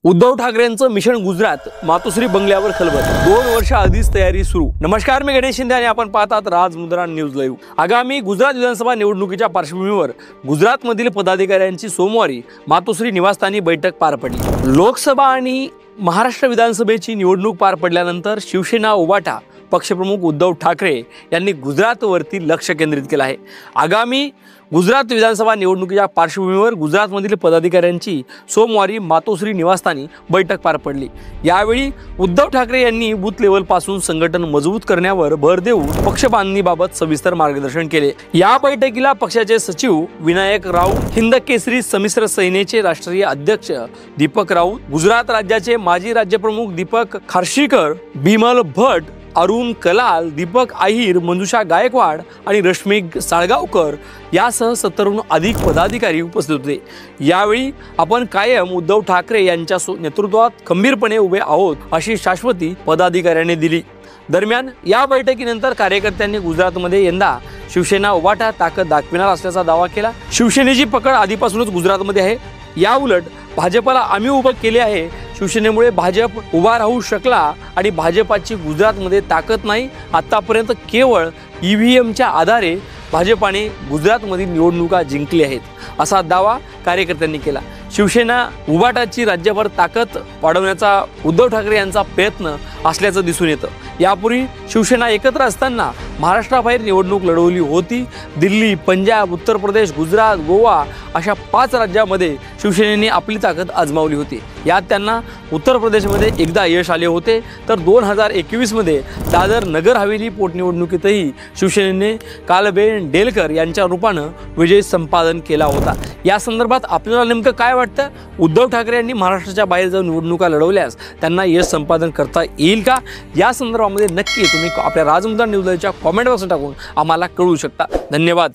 Uddhav ठाकरेंचं mission Gujarat मातोश्री बंगल्यावर खलबत 2 वर्ष आधीच तयारी सुरू। नमस्कार, मी गणेश शिंदे आणि आपण पाहतात राजमुद्रा न्यूज लाईव्ह। आगामी गुजरात विधानसभा निवडणुकीच्या पार्श्वभूमीवर गुजरातमधील पदाधिकाऱ्यांची सोमवारी मातोश्री निवासस्थानी बैठक पार पडली। लोकसभा आणि महाराष्ट्र विधानसभेची निवडणूक पार पडल्यानंतर शिवसेना उभाटा पक्षप्रमुख उद्धव ठाकरे यांनी गुजरातवरती लक्ष केंद्रित केलं आहे। आगामी गुजरात विधानसभा निवडणुकीच्या पार्श्वभूमीवर गुजरातमधील पदाधिकाऱ्यांची सोमवारी मातोश्री निवासस्थानी बैठक पार पडली। यावेळी उद्धव ठाकरे यांनी बूथ लेवलपासून संघटन मजबूत करण्यावर भर देऊन पक्षबांधणीबाबत सविस्तर मार्गदर्शन केले। या बैठकीला पक्षाचे सचिव विनायक राऊत, हिंद केसरी संमिश्र सेनेचे राष्ट्रीय अध्यक्ष दीपक राऊत, गुजरात राज्याचे माजी राज्यप्रमुख दीपक खार्शीकर, बिमल भट, अरुण कलाल, दीपक आहिर, मंजुषा गायकवाड आणि रश्मी साळगावकर यासह 70हून अधिक पदाधिकारी उपस्थित होते। यावेळी आपण कायम उद्धव ठाकरे यांच्या नेतृत्वात खंबीरपणे उभे आहोत अशी शाश्वती पदाधिकाऱ्यांनी दिली। दरम्यान या बैठकीनंतर कार्यकर्त्यांनी गुजरातमध्ये यंदा शिवसेना उभाटा ताकद दाखविणार असल्याचा दावा केला। शिवसेनेची पकड आधीपासूनच गुजरातमध्ये आहे। या उलट भाजपला आम्ही उभं केले आहे। शिवसेनेमुळे भाजप उभा राहू शकला आणि भाजपाची गुजरातमध्ये ताकद नाही। आतापर्यंत केवळ ईव्हीएमच्या आधारे भाजपाने गुजरातमधील निवडणुका जिंकल्या आहेत असा दावा कार्यकर्त्यांनी केला। शिवसेना उभाटाची राज्यभर ताकद वाढवण्याचा उद्धव ठाकरे यांचा प्रयत्न असल्याचं दिसून येतं। यापूर्वी शिवसेना एकत्र असताना महाराष्ट्राबाहेर निवडणूक लढवली होती। दिल्ली, पंजाब, उत्तर प्रदेश, गुजरात, गोवा अशा 5 राज्यांमध्ये शिवसेनेने आपली ताकद आजमावली होती। यात त्यांना उत्तर प्रदेशमध्ये एकदा यश आले होते, तर 2021 मध्ये दादर नगर हवेली पोटनिवडणुकीतही शिवसेनेने कालबेन डेलकर यांच्या रूपानं विजय संपादन केला होता। या संदर्भात आपल्याला नेमकं काय वाटतं? उद्धव ठाकरे यांनी महाराष्ट्राच्या बाहेर जाऊन निवडणुका लढवल्यास त्यांना यश संपादन करता येईल का? या संदर्भामध्ये नक्की तुम्ही आपल्या राजमुद्रा न्यूजच्या कॉमेंट बॉक्स टाकून आम्हाला कळवू शकता। धन्यवाद।